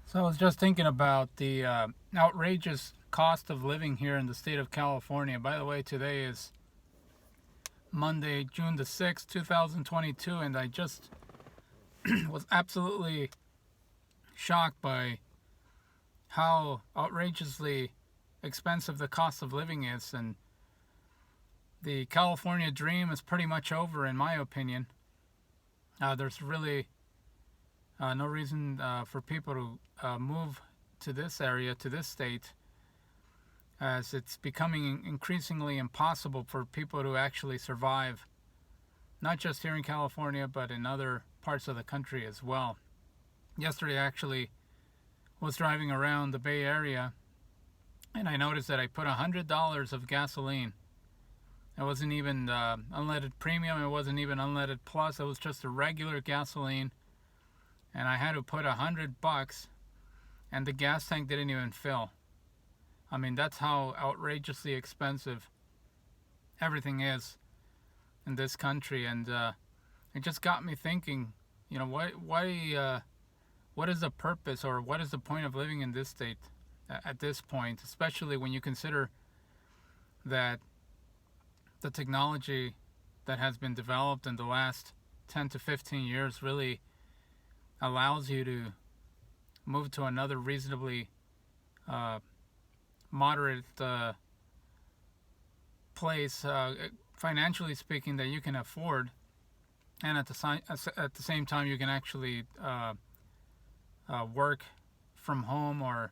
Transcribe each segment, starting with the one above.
So I was just thinking about the outrageous cost of living here in the state of California. By the way, today is Monday, June the 6th, 2022, and I just was absolutely shocked by how outrageously expensive the cost of living is. And the California dream is pretty much over, in my opinion. There's really no reason for people to move to this area, to this state, as it's becoming increasingly impossible for people to actually survive, not just here in California, but in other parts of the country as well. Yesterday, I actually was driving around the Bay Area, and I noticed that I put $100 of gasoline. It wasn't even unleaded premium, it wasn't even unleaded plus, it was just a regular gasoline. And I had to put $100, and the gas tank didn't even fill. I mean, that's how outrageously expensive everything is in this country, and it just got me thinking. What is the purpose, or what is the point of living in this state at this point? Especially when you consider that the technology that has been developed in the last 10 to 15 years really allows you to move to another reasonably moderate place, financially speaking, that you can afford, and at the same time you can actually work from home or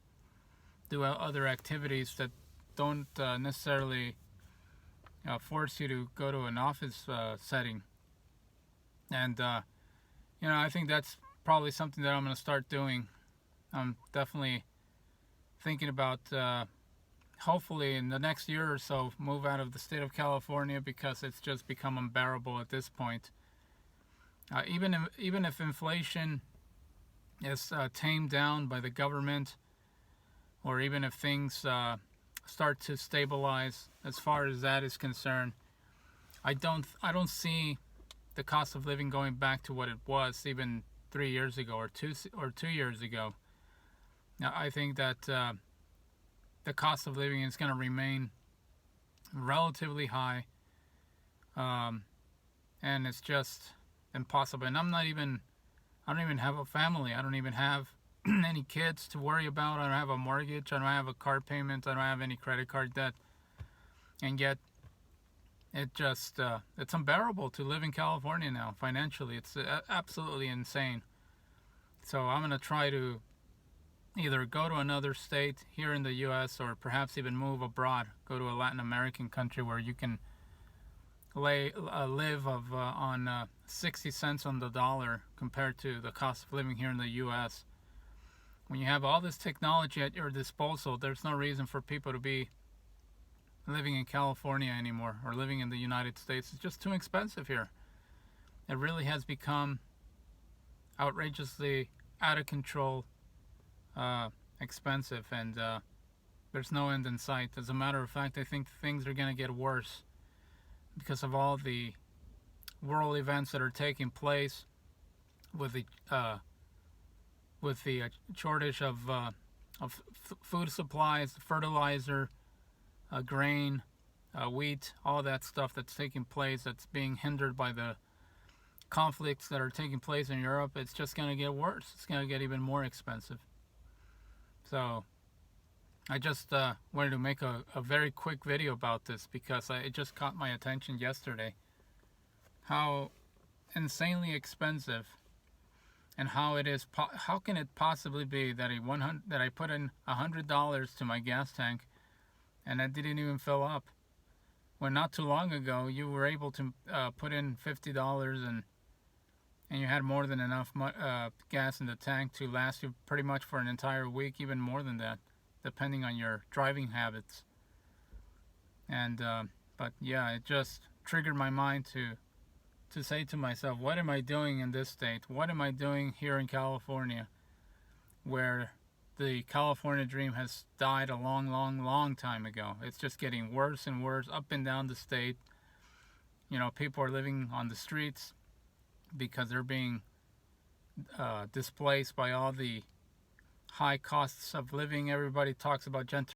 do other activities that don't necessarily force you to go to an office setting. And I think that's probably something that I'm going to start doing. I'm definitely thinking about hopefully in the next year or so move out of the state of California, because it's just become unbearable at this point. Even if inflation is tamed down by the government, or even if things start to stabilize as far as that is concerned, I don't see the cost of living going back to what it was even 3 years ago or 2 years ago. Now, I think that the cost of living is going to remain relatively high, and it's just impossible. And I don't even have a family. I don't even have any kids to worry about. I don't have a mortgage. I don't have a car payment. I don't have any credit card debt. And yet, it's unbearable to live in California now financially. It's absolutely insane. So I'm going to try to either go to another state here in the U.S. or perhaps even move abroad, go to a Latin American country where you can live on 60 cents on the dollar compared to the cost of living here in the U.S. When you have all this technology at your disposal, there's no reason for people to be living in California anymore, or living in the United States. It's just too expensive here. It really has become outrageously out of control expensive, and there's no end in sight. As a matter of fact, I think things are going to get worse because of all the world events that are taking place with the shortage of food supplies, fertilizer, grain, wheat, all that stuff that's taking place, that's being hindered by the conflicts that are taking place in Europe. It's just going to get worse. It's going to get even more expensive. So I just wanted to make a very quick video about this, because it just caught my attention yesterday how insanely expensive, and how it is. How can it possibly be that I put in $100 to my gas tank and it didn't even fill up, when not too long ago you were able to put in $50 and you had more than enough gas in the tank to last you pretty much for an entire week, even more than that, depending on your driving habits. And but yeah, it just triggered my mind to say to myself, what am I doing in this state? What am I doing here in California, where the California dream has died a long time ago? It's just getting worse and worse up and down the state. People are living on the streets because they're being displaced by all the high costs of living. Everybody talks about gentrification.